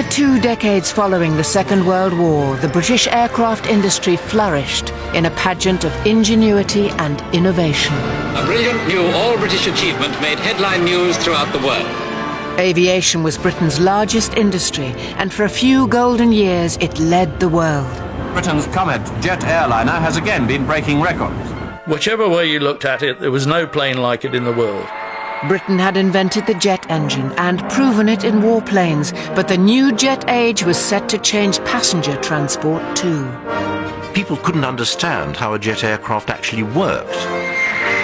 the 2 decades following the Second World War, the British aircraft industry flourished in a pageant of ingenuity and innovation. A brilliant new all-British achievement made headline news throughout the world. Aviation was Britain's largest industry, and for a few golden years it led the world. Britain's Comet jet airliner has again been breaking records. Whichever way you looked at it, there was no plane like it in the world. Britain had invented the jet engine and proven it in warplanes, but the new jet age was set to change passenger transport too. People couldn't understand how a jet aircraft actually worked.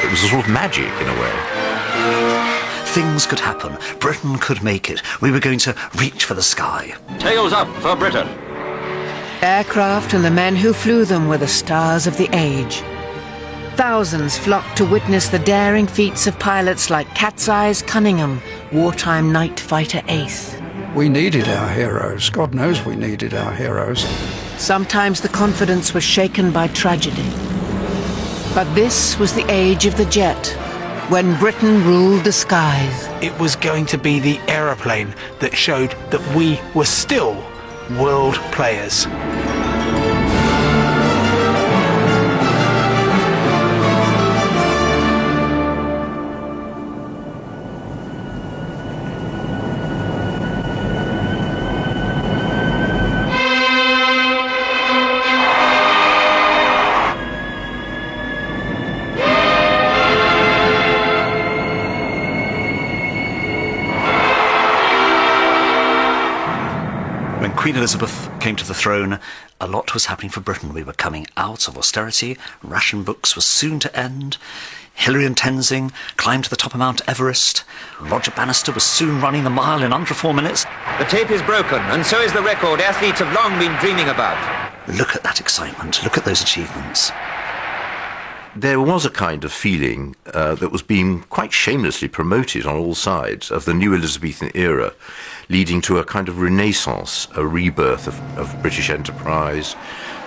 It was a sort of magic in a way. Things could happen. Britain could make it. We were going to reach for the sky. Tails up for Britain. Aircraft and the men who flew them were the stars of the age. Thousands flocked to witness the daring feats of pilots like Cat's Eyes Cunningham, wartime night fighter ace. We needed our heroes. God knows we needed our heroes. Sometimes the confidence was shaken by tragedy. But this was the age of the jet, when Britain ruled the skies. It was going to be the aeroplane that showed that we were still world players. When Queen Elizabeth came to the throne, a lot was happening for Britain. We were coming out of austerity, ration books were soon to end, Hilary and Tenzing climbed to the top of Mount Everest, Roger Bannister was soon running the mile in under 4 minutes. The tape is broken, and so is the record athletes have long been dreaming about. Look at that excitement, look at those achievements. There was a kind of feeling that was being quite shamelessly promoted on all sides of the new Elizabethan era, leading to a kind of renaissance, a rebirth of British enterprise,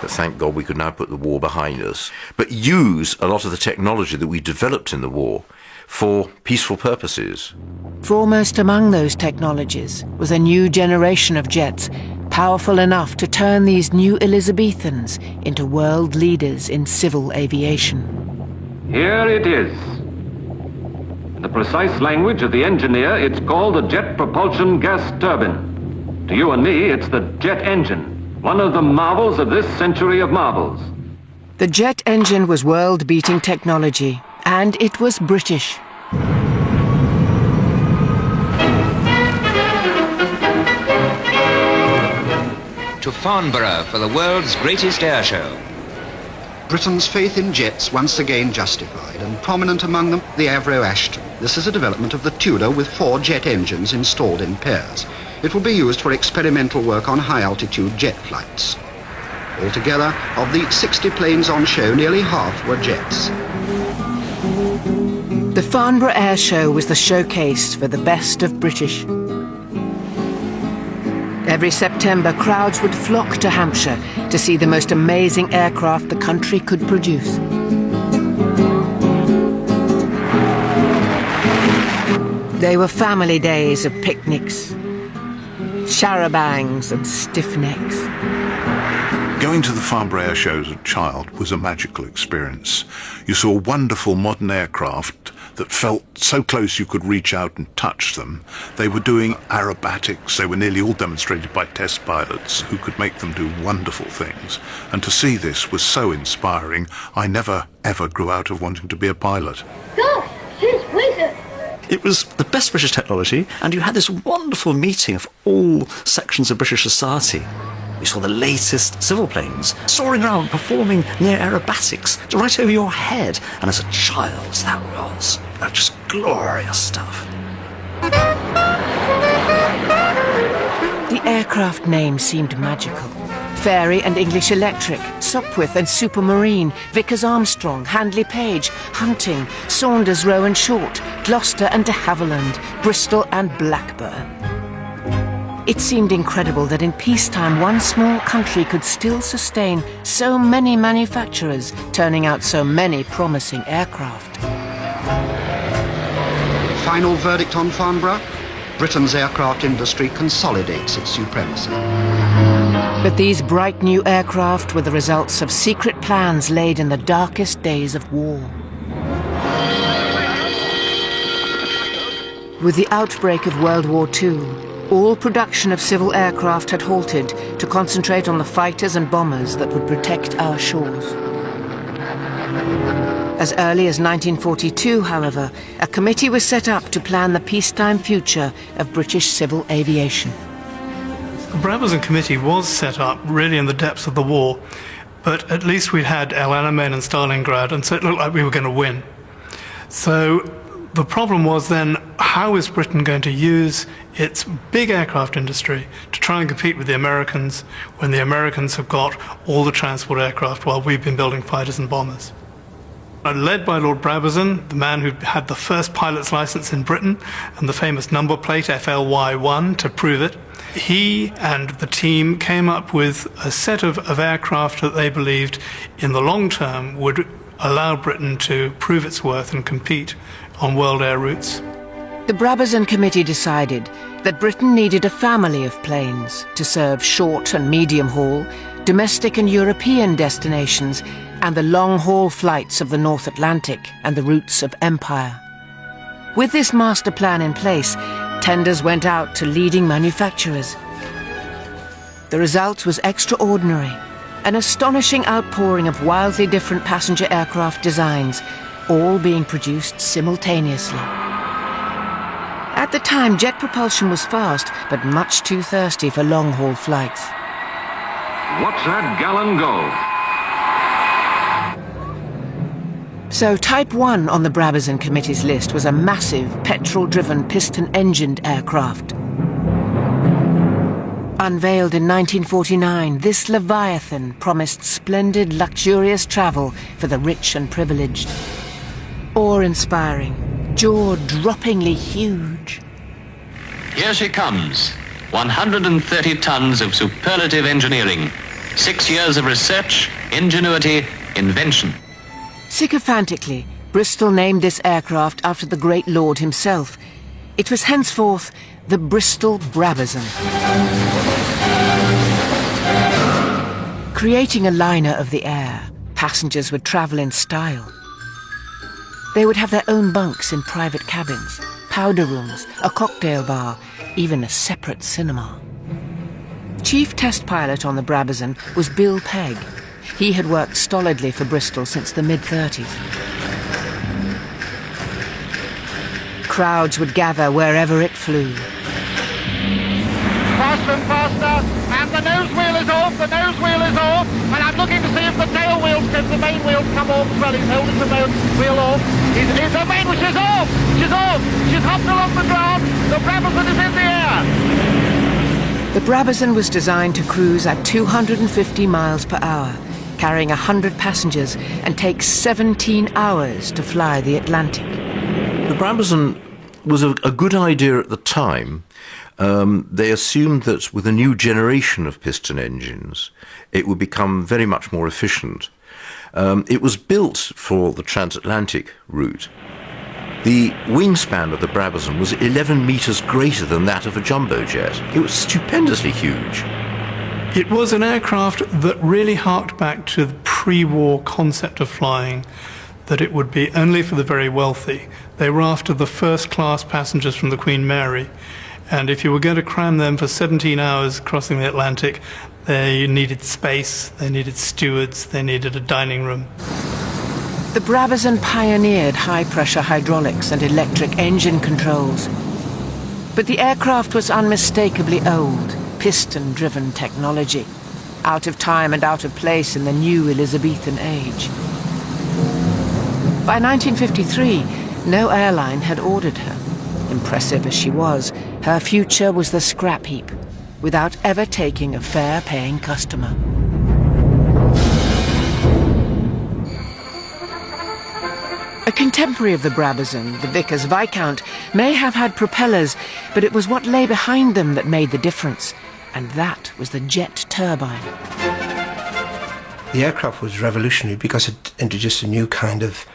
that thank God we could now put the war behind us, but use a lot of the technology that we developed in the war for peaceful purposes. Foremost among those technologies was a new generation of jets, powerful enough to turn these new Elizabethans into world leaders in civil aviation. Here it is. In the precise language of the engineer, it's called a jet propulsion gas turbine. To you and me, it's the jet engine, one of the marvels of this century of marvels. The jet engine was world-beating technology, and it was British. To Farnborough for the world's greatest air show. Britain's faith in jets once again justified, and prominent among them, the Avro Ashton. This is a development of the Tudor with 4 jet engines installed in pairs. It will be used for experimental work on high-altitude jet flights. Altogether, of the 60 planes on show, nearly half were jets. The Farnborough Air Show was the showcase for the best of British. Every September, crowds would flock to Hampshire to see the most amazing aircraft the country could produce. They were family days of picnics, charabancs and stiff necks. Going to the Farnborough Air Show as a child was a magical experience. You saw wonderful modern aircraft that felt so close you could reach out and touch them. They were doing aerobatics. They were nearly all demonstrated by test pilots who could make them do wonderful things. And to see this was so inspiring. I never, ever grew out of wanting to be a pilot. Gosh, she's wizard. It was the best British technology, and you had this wonderful meeting of all sections of British society. You saw the latest civil planes soaring around, performing near aerobatics right over your head. And as a child, that was just glorious stuff. The aircraft names seemed magical. Fairey and English Electric, Sopwith and Supermarine, Vickers Armstrong, Handley Page, Hunting, Saunders Rowan Short, Gloucester and de Havilland, Bristol and Blackburn. It seemed incredible that in peacetime one small country could still sustain so many manufacturers, turning out so many promising aircraft. Final verdict on Farnborough? Britain's aircraft industry consolidates its supremacy. But these bright new aircraft were the results of secret plans laid in the darkest days of war. With the outbreak of World War II, all production of civil aircraft had halted to concentrate on the fighters and bombers that would protect our shores. As early as 1942, however, a committee was set up to plan the peacetime future of British civil aviation. The Brabazon Committee was set up really in the depths of the war, but at least we had El Alamein and Stalingrad, and so it looked like we were going to win. So the problem was then, how is Britain going to use its big aircraft industry to try and compete with the Americans when the Americans have got all the transport aircraft while we've been building fighters and bombers? Led by Lord Brabazon, the man who had the first pilot's license in Britain and the famous number plate FLY1 to prove it, he and the team came up with a set of aircraft that they believed in the long term would allow Britain to prove its worth and compete on world air routes. The Brabazon Committee decided that Britain needed a family of planes to serve short and medium haul, domestic and European destinations, and the long-haul flights of the North Atlantic and the routes of empire. With this master plan in place, tenders went out to leading manufacturers. The result was extraordinary, an astonishing outpouring of wildly different passenger aircraft designs, all being produced simultaneously. At the time, jet propulsion was fast, but much too thirsty for long-haul flights. Watch that gallon go. So Type 1 on the Brabazon Committee's list was a massive, petrol-driven, piston-engined aircraft. Unveiled in 1949, this Leviathan promised splendid, luxurious travel for the rich and privileged. Awe-inspiring, jaw-droppingly huge. Here she comes. 130 tons of superlative engineering. 6 years of research, ingenuity, invention. Sycophantically, Bristol named this aircraft after the great lord himself. It was henceforth the Bristol Brabazon. Creating a liner of the air, passengers would travel in style. They would have their own bunks in private cabins, powder rooms, a cocktail bar, even a separate cinema. Chief test pilot on the Brabazon was Bill Pegg. He had worked stolidly for Bristol since the mid-30s. Crowds would gather wherever it flew. Faster and faster, and the nose wheel is off, the nose wheel is off, and I'm looking to see if the tail wheels, if the main wheels come off as well. He's holding the main wheel off. Is the main wheel, she's off! She's off! She's hopped along the ground, the Brabazon is in the air! The Brabazon was designed to cruise at 250 miles per hour, carrying 100 passengers, and take 17 hours to fly the Atlantic. The Brabazon was a good idea at the time. They assumed that with a new generation of piston engines, it would become very much more efficient. It was built for the transatlantic route. The wingspan of the Brabazon was 11 metres greater than that of a jumbo jet. It was stupendously huge. It was an aircraft that really harked back to the pre-war concept of flying, that it would be only for the very wealthy. They were after the first-class passengers from the Queen Mary, and if you were going to cram them for 17 hours crossing the Atlantic, they needed space, they needed stewards, they needed a dining room. The Brabazon pioneered high-pressure hydraulics and electric engine controls. But the aircraft was unmistakably old, piston-driven technology, out of time and out of place in the new Elizabethan age. By 1953, no airline had ordered her. Impressive as she was, her future was the scrap heap, without ever taking a fare-paying customer. A contemporary of the Brabazon, the Vickers Viscount, may have had propellers, but it was what lay behind them that made the difference, and that was the jet turbine. The aircraft was revolutionary because it introduced a new kind of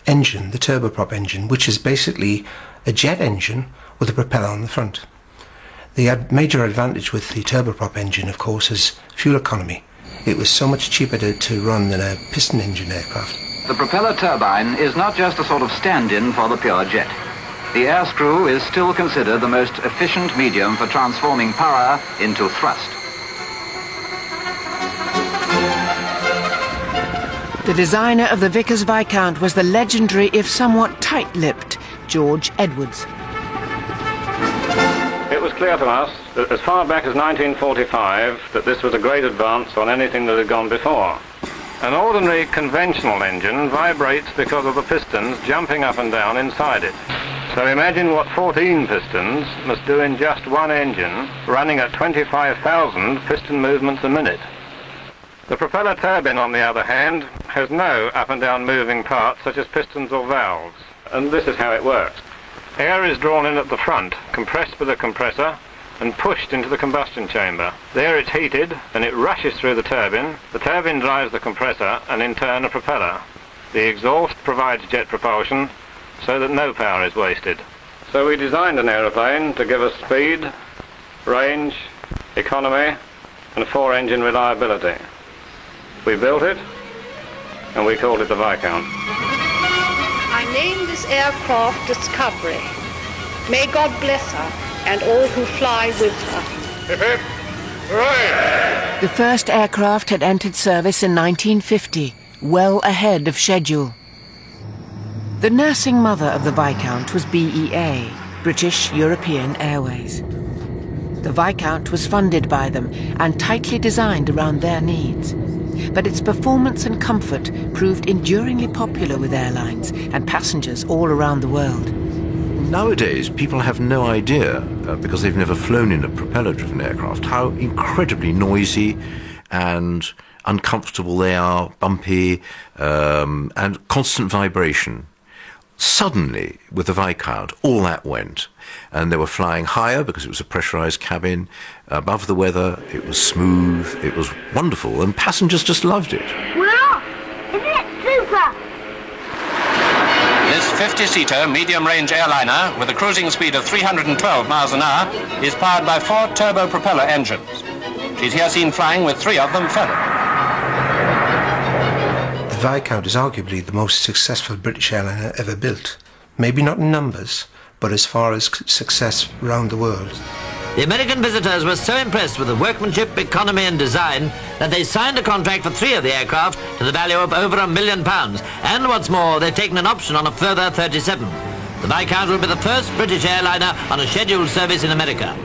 engine, the turboprop engine, which is basically a jet engine with a propeller on the front. The major advantage with the turboprop engine, of course, is fuel economy. It was so much cheaper to run than a piston engine aircraft. The propeller turbine is not just a sort of stand-in for the pure jet. The air screw is still considered the most efficient medium for transforming power into thrust. The designer of the Vickers Viscount was the legendary, if somewhat tight-lipped, George Edwards. It was clear to us that as far back as 1945 that this was a great advance on anything that had gone before. An ordinary conventional engine vibrates because of the pistons jumping up and down inside it. So imagine what 14 pistons must do in just one engine, running at 25,000 piston movements a minute. The propeller turbine, on the other hand, has no up and down moving parts such as pistons or valves. And this is how it works. Air is drawn in at the front, compressed with a compressor, and pushed into the combustion chamber. There it's heated, and it rushes through the turbine. The turbine drives the compressor, and in turn a propeller. The exhaust provides jet propulsion, so that no power is wasted. So we designed an aeroplane to give us speed, range, economy, and 4-engine reliability. We built it, and we called it the Viscount. I named this aircraft Discovery. May God bless her and all who fly with her. Hip hip, hooray! The first aircraft had entered service in 1950, well ahead of schedule. The nursing mother of the Viscount was BEA, British European Airways. The Viscount was funded by them and tightly designed around their needs. But its performance and comfort proved enduringly popular with airlines and passengers all around the world. Nowadays, people have no idea, because they've never flown in a propeller-driven aircraft, how incredibly noisy and uncomfortable they are, bumpy, and constant vibration. Suddenly, with the Viscount, all that went. And they were flying higher because it was a pressurized cabin, above the weather, it was smooth, it was wonderful, and passengers just loved it. We're off! Isn't it super? This 50-seater medium-range airliner with a cruising speed of 312 miles an hour is powered by 4 turbo-propeller engines. She's here seen flying with 3 of them further. The Viscount is arguably the most successful British airliner ever built. Maybe not in numbers, but as far as success around the world. The American visitors were so impressed with the workmanship, economy and design that they signed a contract for 3 of the aircraft to the value of over £1 million. And what's more, they've taken an option on a further 37. The Viscount will be the first British airliner on a scheduled service in America.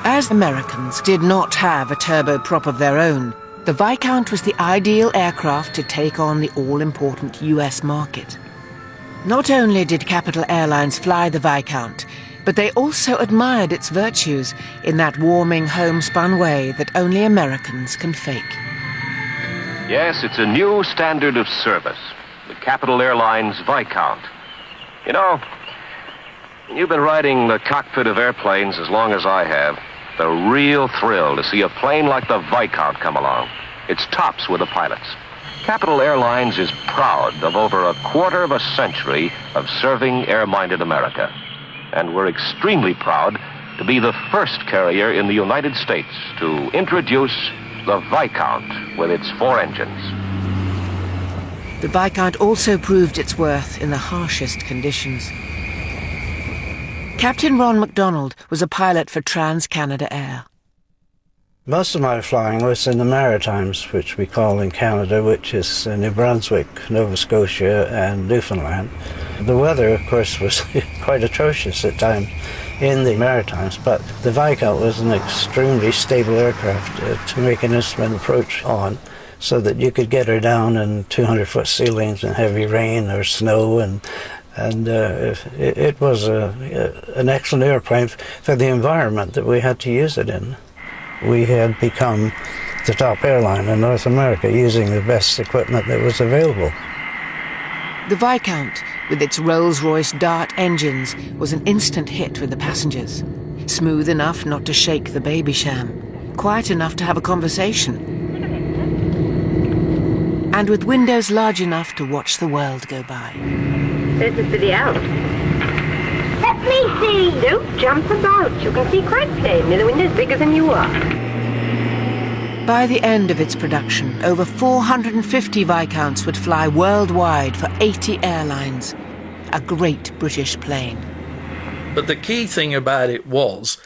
As Americans did not have a turboprop of their own, the Viscount was the ideal aircraft to take on the all-important US market. Not only did Capital Airlines fly the Viscount, but they also admired its virtues in that warming, homespun way that only Americans can fake. Yes, it's a new standard of service, the Capital Airlines Viscount. You know, you've been riding the cockpit of airplanes as long as I have. The real thrill to see a plane like the Viscount come along. It's tops with the pilots. Capital Airlines is proud of over a quarter of a century of serving air-minded America. And we're extremely proud to be the first carrier in the United States to introduce the Viscount with its 4 engines. The Viscount also proved its worth in the harshest conditions. Captain Ron MacDonald was a pilot for Trans-Canada Air. Most of my flying was in the Maritimes, which we call in Canada, which is New Brunswick, Nova Scotia and Newfoundland. The weather, of course, was quite atrocious at times in the Maritimes, but the Viscount was an extremely stable aircraft to make an instrument approach on, so that you could get her down in 200-foot ceilings in heavy rain or snow, and it was an excellent airplane for the environment that we had to use it in. We had become the top airline in North America using the best equipment that was available. The Viscount, with its Rolls-Royce Dart engines, was an instant hit with the passengers. Smooth enough not to shake the Babycham, quiet enough to have a conversation, and with windows large enough to watch the world go by. This is for the out. Let me see. Don't jump about. You can see quite plainly the window's bigger than you are. By the end of its production, over 450 Viscounts would fly worldwide for 80 airlines. A great British plane. But the key thing about it was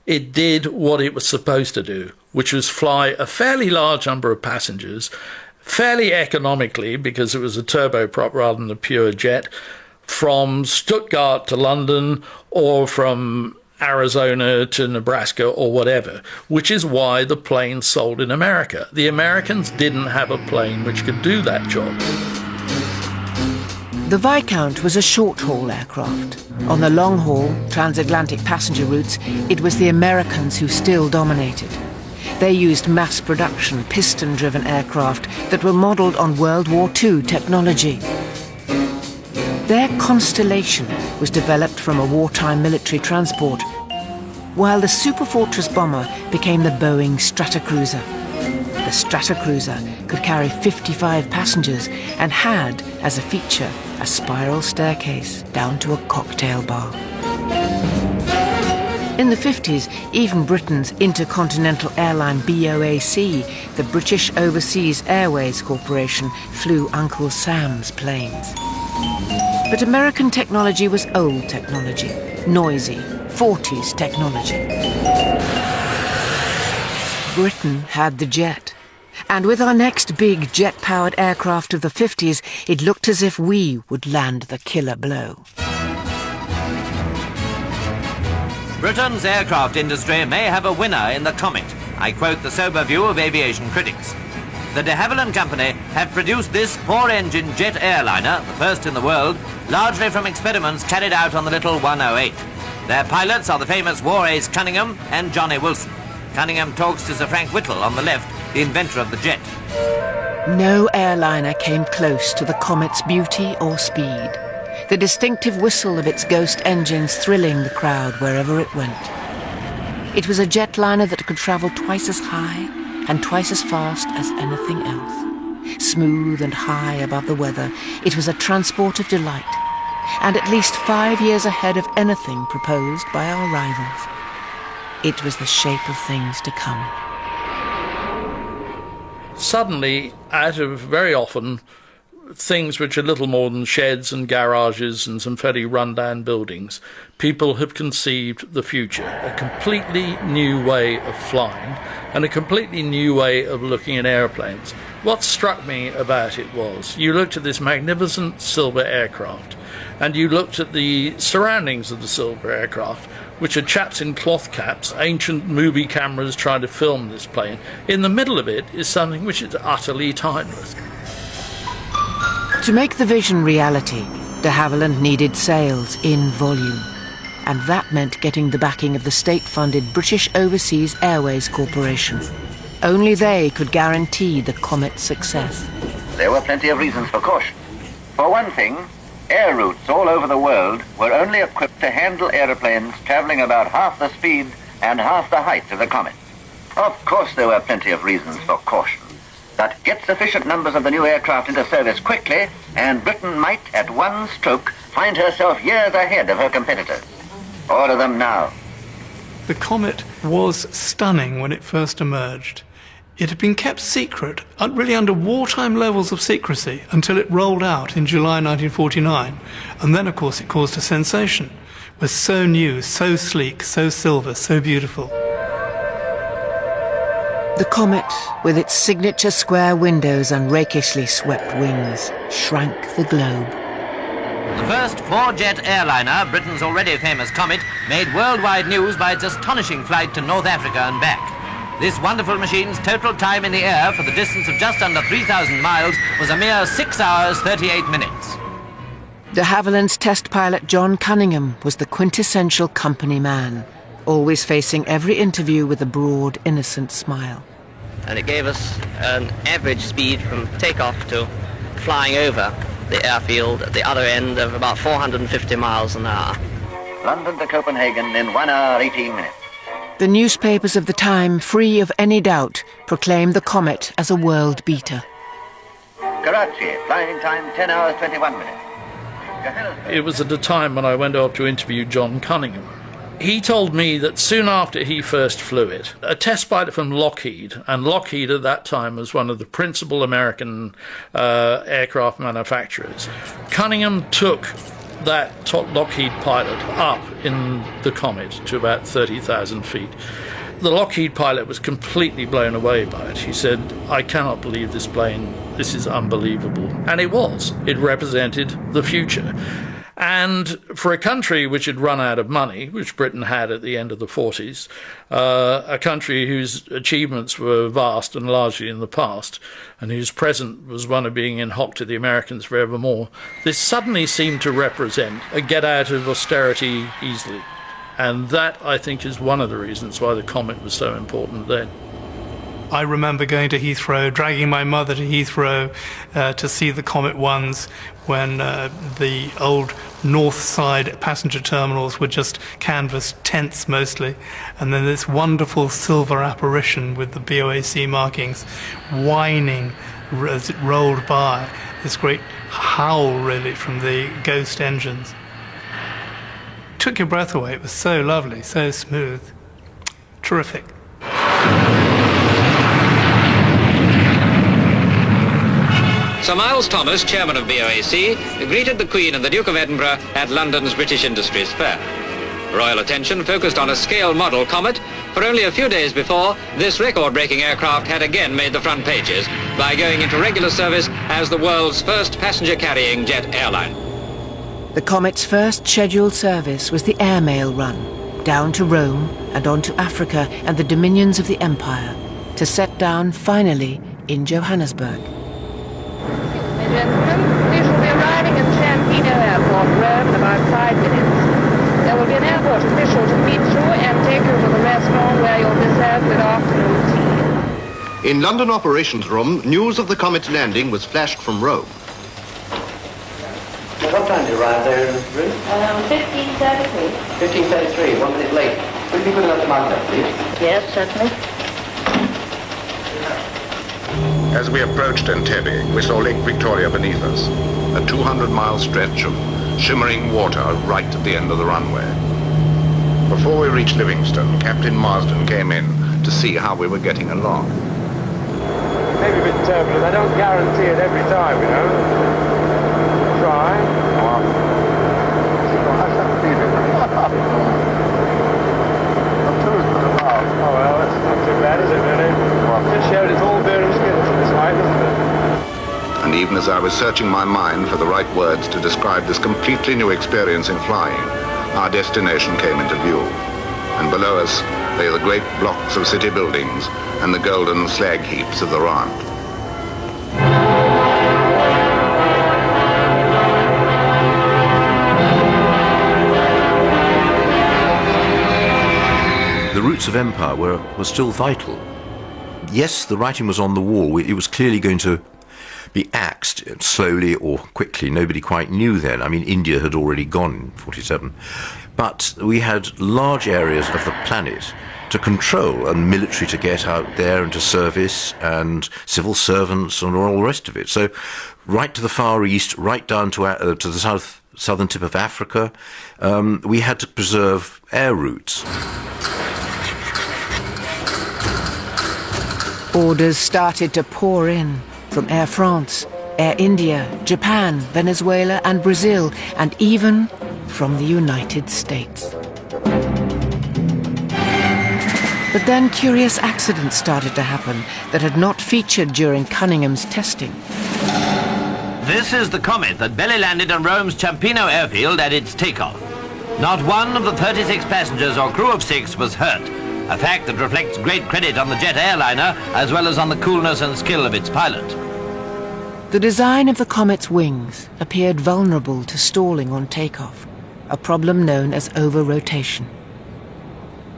it did what it was supposed to do, which was fly a fairly large number of passengers, fairly economically, because it was a turboprop rather than a pure jet, from Stuttgart to London or from Arizona to Nebraska or whatever, which is why the plane sold in America. The Americans didn't have a plane which could do that job. The Viscount was a short-haul aircraft. On the long-haul, transatlantic passenger routes, it was the Americans who still dominated. They used mass-production, piston-driven aircraft that were modelled on World War II technology. Their Constellation was developed from a wartime military transport, while the Superfortress bomber became the Boeing Stratocruiser. The Stratocruiser could carry 55 passengers and had, as a feature, a spiral staircase down to a cocktail bar. In the 50s, even Britain's intercontinental airline BOAC, the British Overseas Airways Corporation, flew Uncle Sam's planes. But American technology was old technology, noisy, 40s technology. Britain had the jet. And with our next big jet-powered aircraft of the 50s, it looked as if we would land the killer blow. Britain's aircraft industry may have a winner in the Comet. I quote the sober view of aviation critics. The de Havilland Company have produced this four-engine jet airliner, the first in the world, largely from experiments carried out on the little 108. Their pilots are the famous war ace Cunningham and Johnny Wilson. Cunningham talks to Sir Frank Whittle on the left, the inventor of the jet. No airliner came close to the Comet's beauty or speed, the distinctive whistle of its ghost engines thrilling the crowd wherever it went. It was a jetliner that could travel twice as high and twice as fast as anything else. Smooth and high above the weather, it was a transport of delight, and at least 5 years ahead of anything proposed by our rivals. It was the shape of things to come. Suddenly, out of very often things which are little more than sheds and garages and some fairly run-down buildings, people have conceived the future, a completely new way of flying and a completely new way of looking at airplanes. What struck me about it was you looked at this magnificent silver aircraft and you looked at the surroundings of the silver aircraft, which are chaps in cloth caps, ancient movie cameras trying to film this plane. In the middle of it is something which is utterly timeless. To make the vision reality, de Havilland needed sales in volume. And that meant getting the backing of the state-funded British Overseas Airways Corporation. Only they could guarantee the Comet's success. There were plenty of reasons for caution. For one thing, air routes all over the world were only equipped to handle aeroplanes traveling about half the speed and half the height of the Comet. Of course there were plenty of reasons for caution. But get sufficient numbers of the new aircraft into service quickly, and Britain might, at one stroke, find herself years ahead of her competitors. Order them now. The Comet was stunning when it first emerged. It had been kept secret, really under wartime levels of secrecy, until it rolled out in July 1949. And then, of course, it caused a sensation. It was so new, so sleek, so silver, so beautiful. The Comet, with its signature square windows and rakishly swept wings, shrank the globe. The first four-jet airliner, Britain's already famous Comet, made worldwide news by its astonishing flight to North Africa and back. This wonderful machine's total time in the air for the distance of just under 3,000 miles was a mere 6 hours, 38 minutes. De Havilland's test pilot John Cunningham was the quintessential company man, always facing every interview with a broad, innocent smile. And it gave us an average speed from takeoff to flying over the airfield at the other end of about 450 miles an hour. London to Copenhagen in 1 hour, 18 minutes. The newspapers of the time, free of any doubt, proclaimed the Comet as a world beater. Karachi, flying time 10 hours, 21 minutes. It was at a time when I went out to interview John Cunningham, He told me that soon after he first flew it, a test pilot from Lockheed, and Lockheed at that time was one of the principal American aircraft manufacturers, Cunningham took that Lockheed pilot up in the Comet to about 30,000 feet. The Lockheed pilot was completely blown away by it. He said, "I cannot believe this plane. This is unbelievable." And it was. It represented the future. And for a country which had run out of money, which Britain had at the end of the 40s, a country whose achievements were vast and largely in the past, and whose present was one of being in hock to the Americans forevermore, this suddenly seemed to represent a get out of austerity easily. And that, I think, is one of the reasons why the Comet was so important then. I remember going to Heathrow, dragging my mother to Heathrow to see the Comet Ones when the old north side passenger terminals were just canvas tents mostly, and then this wonderful silver apparition with the BOAC markings whining as it rolled by, this great howl really from the ghost engines. Took your breath away. It was so lovely, so smooth. Terrific. Sir Miles Thomas, chairman of BOAC, greeted the Queen and the Duke of Edinburgh at London's British Industries Fair. Royal attention focused on a scale model Comet, for only a few days before, this record-breaking aircraft had again made the front pages by going into regular service as the world's first passenger-carrying jet airline. The Comet's first scheduled service was the airmail run, down to Rome and on to Africa and the dominions of the Empire, to set down finally in Johannesburg. We shall be arriving at Champino Airport, Rome, in about 5 minutes. There will be an airport official to meet you and take you to the restaurant where you'll be served with afternoon tea. In London operations room, news of the Comet's landing was flashed from Rome. What time did you arrive there in Rome? 15:33. 15:33, 1 minute late. Will you be good enough to mark that, please? Yes, certainly. As we approached Entebbe, we saw Lake Victoria beneath us, a 200-mile stretch of shimmering water right at the end of the runway. Before we reached Livingston, Captain Marsden came in to see how we were getting along. Maybe a bit turbulent. I don't guarantee it every time, you know. Try. Oh well, that's not too bad, is it, really? Just showed its all bearing skills at this height, isn't it? And even as I was searching my mind for the right words to describe this completely new experience in flying, our destination came into view. And below us lay the great blocks of city buildings and the golden slag heaps of the Rand. The roots of empire were still vital. Yes, the writing was on the wall. It was clearly going to be axed slowly or quickly. Nobody quite knew then. I mean, India had already gone in 47. But we had large areas of the planet to control and military to get out there and to service and civil servants and all the rest of it. So right to the Far East, right down to the southern tip of Africa, we had to preserve air routes. Orders started to pour in from Air France, Air India, Japan, Venezuela and Brazil, and even from the United States. But then curious accidents started to happen that had not featured during Cunningham's testing. This is the Comet that belly landed on Rome's Ciampino airfield at its takeoff. Not one of the 36 passengers or crew of 6 was hurt, a fact that reflects great credit on the jet airliner as well as on the coolness and skill of its pilot. The design of the Comet's wings appeared vulnerable to stalling on takeoff, a problem known as over-rotation.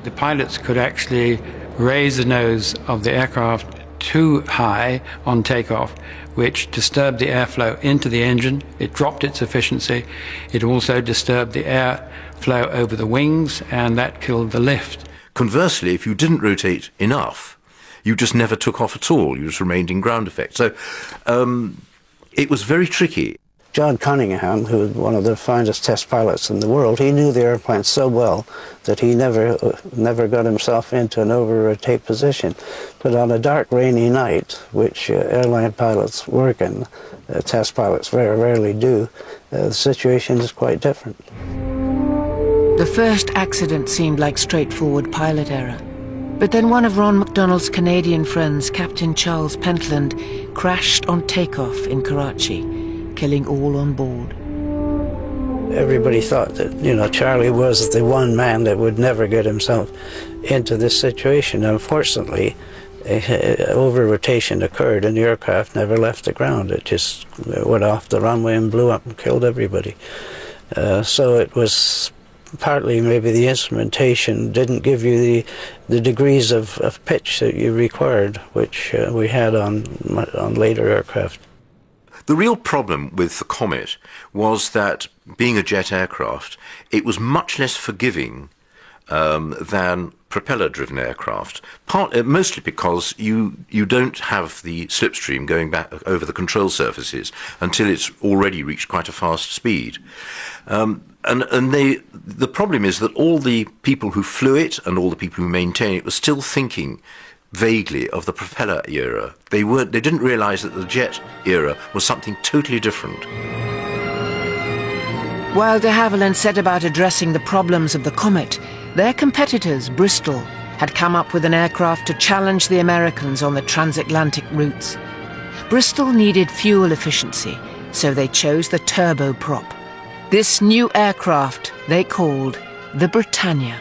The pilots could actually raise the nose of the aircraft too high on takeoff, which disturbed the airflow into the engine. It dropped its efficiency. It also disturbed the airflow over the wings, and that killed the lift. Conversely, if you didn't rotate enough, you just never took off at all. You just remained in ground effect. So it was very tricky. John Cunningham, who was one of the finest test pilots in the world, he knew the airplane so well that he never got himself into an over-rotate position. But on a dark, rainy night, which airline pilots work in, test pilots very rarely do, the situation is quite different. The first accident seemed like straightforward pilot error. But then one of Ron McDonald's Canadian friends, Captain Charles Pentland, crashed on takeoff in Karachi, killing all on board. Everybody thought that, you know, Charlie was the one man that would never get himself into this situation. Unfortunately, over-rotation occurred and the aircraft never left the ground. It just went off the runway and blew up and killed everybody. So it was partly maybe the instrumentation didn't give you the degrees of pitch that you required, which we had on later aircraft. The real problem with the Comet was that, being a jet aircraft, it was much less forgiving than propeller-driven aircraft, mostly because you don't have the slipstream going back over the control surfaces until it's already reached quite a fast speed. The problem is that all the people who flew it and all the people who maintain it were still thinking vaguely of the propeller era. They didn't realize that the jet era was something totally different. While de Havilland set about addressing the problems of the Comet, their competitors, Bristol, had come up with an aircraft to challenge the Americans on the transatlantic routes. Bristol needed fuel efficiency, so they chose the turboprop. This new aircraft they called the Britannia.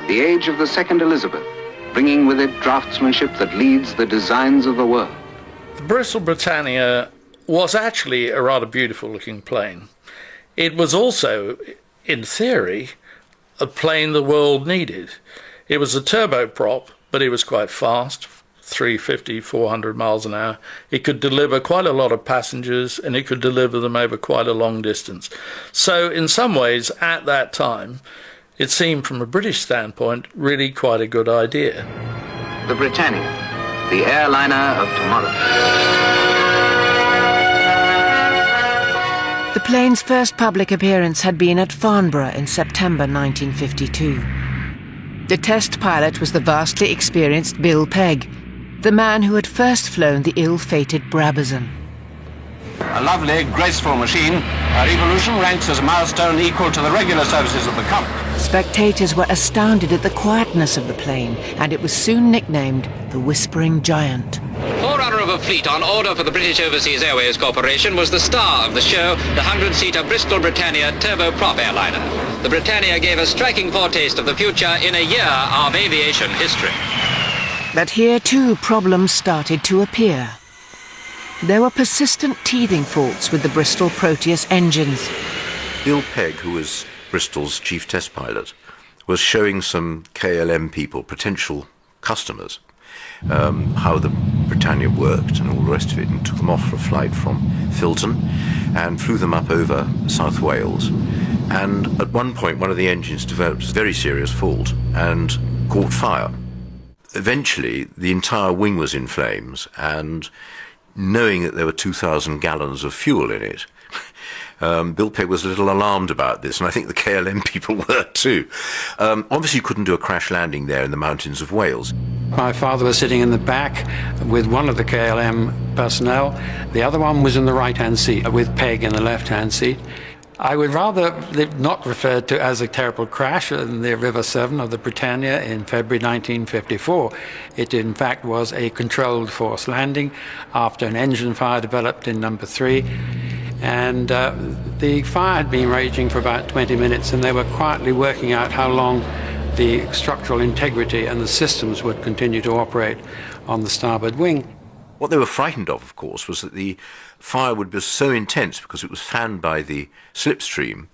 The age of the Second Elizabeth, bringing with it draftsmanship that leads the designs of the world. The Bristol Britannia was actually a rather beautiful-looking plane. It was also, in theory, a plane the world needed. It was a turboprop, but it was quite fast, 350, 400 miles an hour. It could deliver quite a lot of passengers, and it could deliver them over quite a long distance. So in some ways, at that time, it seemed from a British standpoint really quite a good idea. The Britannia, the airliner of tomorrow. The plane's first public appearance had been at Farnborough in September 1952. The test pilot was the vastly experienced Bill Pegg, the man who had first flown the ill-fated Brabazon. A lovely, graceful machine, her evolution ranks as a milestone equal to the regular services of the Comet. Spectators were astounded at the quietness of the plane, and it was soon nicknamed the Whispering Giant. Forerunner of a fleet on order for the British Overseas Airways Corporation was the star of the show, the 100-seater Bristol Britannia turboprop airliner. The Britannia gave a striking foretaste of the future in a year of aviation history. But here too problems started to appear. There were persistent teething faults with the Bristol Proteus engines. Bill Pegg, who was Bristol's chief test pilot, was showing some KLM people, potential customers, how the Britannia worked and all the rest of it, and took them off for a flight from Filton and flew them up over South Wales. And at one point, one of the engines developed a very serious fault and caught fire. Eventually, the entire wing was in flames, and knowing that there were 2,000 gallons of fuel in it, Bill Pegg was a little alarmed about this, and I think the KLM people were too. Obviously, you couldn't do a crash landing there in the mountains of Wales. My father was sitting in the back with one of the KLM personnel. The other one was in the right-hand seat with Pegg in the left-hand seat. I would rather not refer to as a terrible crash in the River Severn of the Britannia in February 1954. It in fact was a controlled force landing after an engine fire developed in number 3. And the fire had been raging for about 20 minutes, and they were quietly working out how long the structural integrity and the systems would continue to operate on the starboard wing. What they were frightened of course, was that the fire would be so intense, because it was fanned by the slipstream,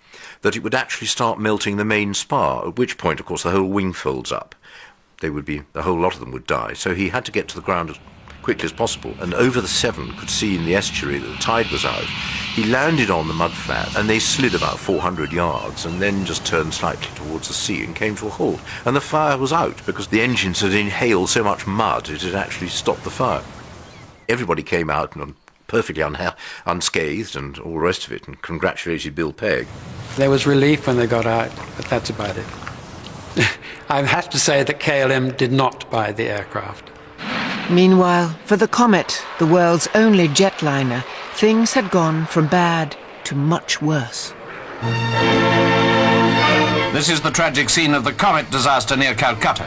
that it would actually start melting the main spar, at which point, of course, the whole wing folds up. The whole lot of them would die. So he had to get to the ground as quickly as possible. And over the Severn, could see in the estuary that the tide was out. He landed on the mud flat, and they slid about 400 yards, and then just turned slightly towards the sea and came to a halt. And the fire was out, because the engines had inhaled so much mud, it had actually stopped the fire. Everybody came out on perfectly unscathed and all the rest of it, and congratulated Bill Pegg. There was relief when they got out, but that's about it. I have to say that KLM did not buy the aircraft. Meanwhile, for the Comet, the world's only jetliner, things had gone from bad to much worse. This is the tragic scene of the Comet disaster near Calcutta.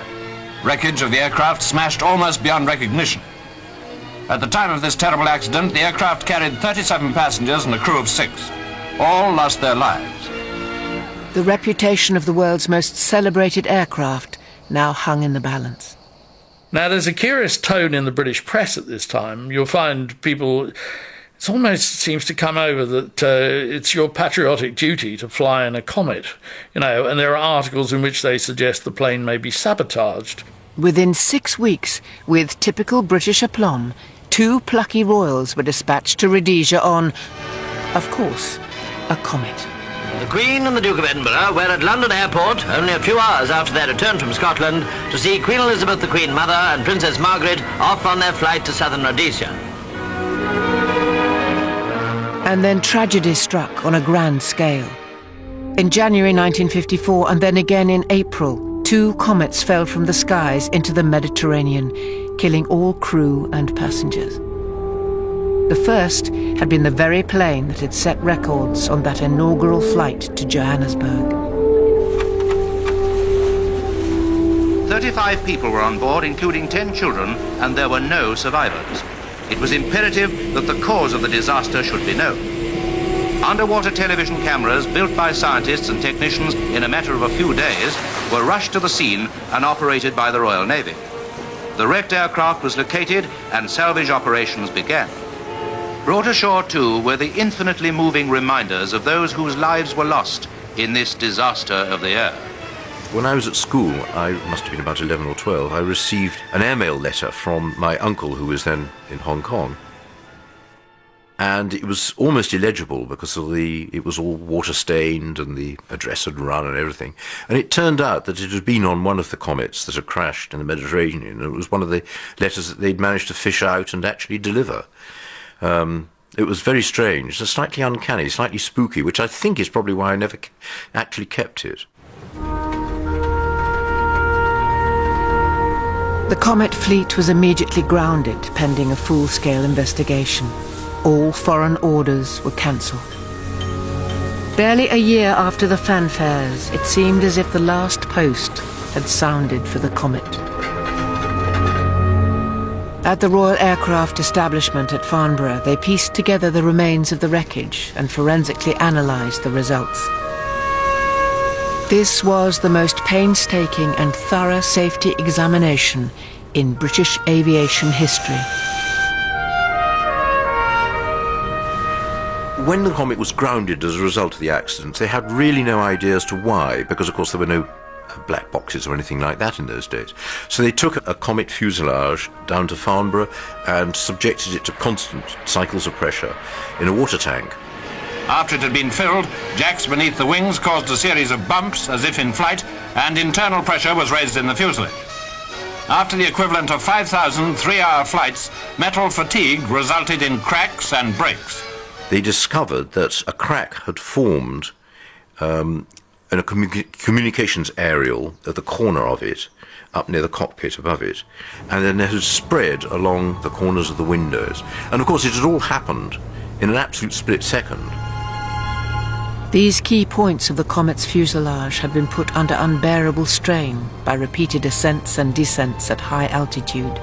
Wreckage of the aircraft smashed almost beyond recognition. At the time of this terrible accident, the aircraft carried 37 passengers and a crew of 6. All lost their lives. The reputation of the world's most celebrated aircraft now hung in the balance. Now, there's a curious tone in the British press at this time. You'll find people... It almost seems to come over that it's your patriotic duty to fly in a Comet, and there are articles in which they suggest the plane may be sabotaged. Within 6 weeks, with typical British aplomb, 2 plucky royals were dispatched to Rhodesia on, of course, a Comet. The Queen and the Duke of Edinburgh were at London Airport only a few hours after their return from Scotland to see Queen Elizabeth the Queen Mother and Princess Margaret off on their flight to southern Rhodesia. And then tragedy struck on a grand scale. In January 1954 and then again in April, 2 comets fell from the skies into the Mediterranean, killing all crew and passengers. The first had been the very plane that had set records on that inaugural flight to Johannesburg. 35 people were on board, including 10 children, and there were no survivors. It was imperative that the cause of the disaster should be known. Underwater television cameras, built by scientists and technicians in a matter of a few days, were rushed to the scene and operated by the Royal Navy. The wrecked aircraft was located and salvage operations began. Brought ashore, too, were the infinitely moving reminders of those whose lives were lost in this disaster of the air. When I was at school, I must have been about 11 or 12, I received an airmail letter from my uncle, who was then in Hong Kong. And it was almost illegible because it was all water-stained and the address had run and everything. And it turned out that it had been on one of the comets that had crashed in the Mediterranean. And it was one of the letters that they'd managed to fish out and actually deliver. It was very strange, slightly uncanny, slightly spooky, which I think is probably why I never actually kept it. The Comet fleet was immediately grounded, pending a full-scale investigation. All foreign orders were cancelled. Barely a year after the fanfares, it seemed as if the last post had sounded for the Comet. At the Royal Aircraft Establishment at Farnborough, they pieced together the remains of the wreckage and forensically analysed the results. This was the most painstaking and thorough safety examination in British aviation history. When the Comet was grounded as a result of the accident, they had really no idea as to why, because of course there were no black boxes or anything like that in those days. So they took a Comet fuselage down to Farnborough and subjected it to constant cycles of pressure in a water tank. After it had been filled, jacks beneath the wings caused a series of bumps as if in flight, and internal pressure was raised in the fuselage. After the equivalent of 5,000 3-hour flights, metal fatigue resulted in cracks and breaks. They discovered that a crack had formed in a communications aerial at the corner of it, up near the cockpit above it, and then it had spread along the corners of the windows. And of course it had all happened in an absolute split second. These key points of the Comet's fuselage had been put under unbearable strain by repeated ascents and descents at high altitude.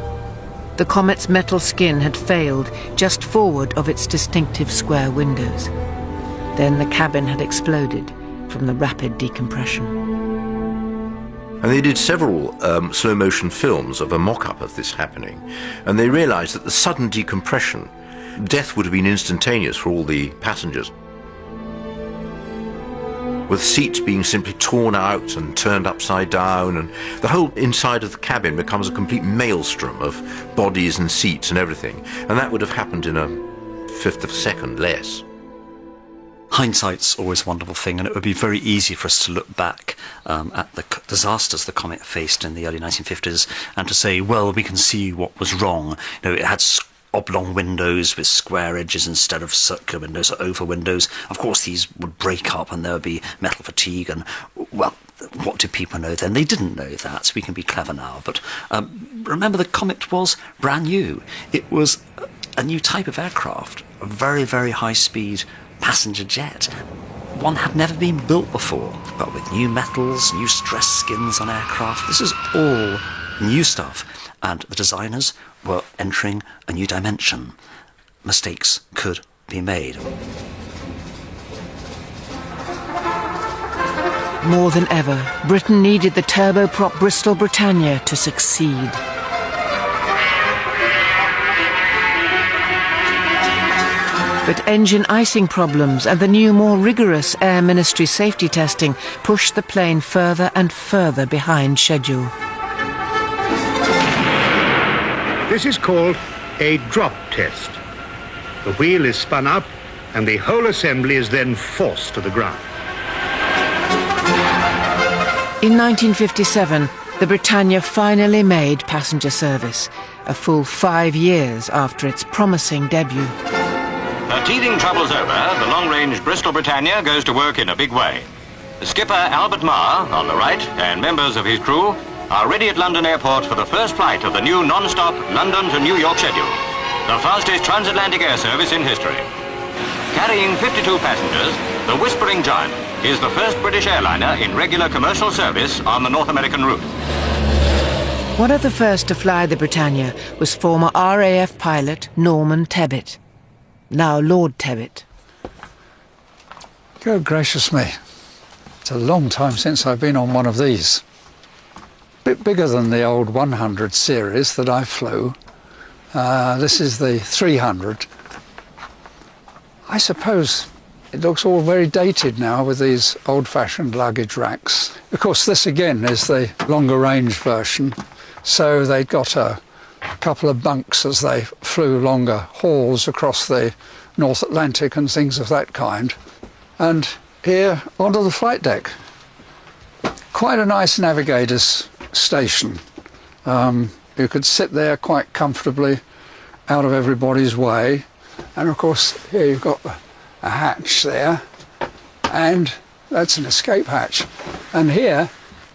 The Comet's metal skin had failed just forward of its distinctive square windows. Then the cabin had exploded from the rapid decompression. And they did several slow-motion films of a mock-up of this happening, and they realized that the sudden decompression, death would have been instantaneous for all the passengers, with seats being simply torn out and turned upside down, and the whole inside of the cabin becomes a complete maelstrom of bodies and seats and everything. And that would have happened in a fifth of a second less. Hindsight's always a wonderful thing, and it would be very easy for us to look back at the disasters the Comet faced in the early 1950s and to say, well, we can see what was wrong. It had oblong windows with square edges instead of circular windows or oval windows. Of course, these would break up and there would be metal fatigue and, well, what do people know then? They didn't know that, so we can be clever now. But remember, the Comet was brand new. It was a new type of aircraft, a very, very high-speed passenger jet. One had never been built before, but with new metals, new stress skins on aircraft. This is all new stuff, and the designers were entering a new dimension. Mistakes could be made. More than ever, Britain needed the turboprop Bristol Britannia to succeed. But engine icing problems and the new, more rigorous Air Ministry safety testing pushed the plane further and further behind schedule. This is called a drop test. The wheel is spun up and the whole assembly is then forced to the ground. In 1957, the Britannia finally made passenger service, a full 5 years after its promising debut. Her teething troubles over, the long-range Bristol Britannia goes to work in a big way. The skipper, Albert Marr, on the right, and members of his crew are ready at London Airport for the first flight of the new non-stop London to New York schedule, the fastest transatlantic air service in history. Carrying 52 passengers, the Whispering Giant is the first British airliner in regular commercial service on the North American route. One of the first to fly the Britannia was former RAF pilot Norman Tebbit, now Lord Tebbit. Good gracious me. It's a long time since I've been on one of these. Bit bigger than the old 100 series that I flew. This is the 300. I suppose it looks all very dated now with these old-fashioned luggage racks. Of course, this again is the longer range version, so they got a couple of bunks as they flew longer hauls across the North Atlantic and things of that kind. And here onto the flight deck. Quite a nice navigator's station. You could sit there quite comfortably out of everybody's way. And of course, here you've got a hatch there, and that's an escape hatch. And here,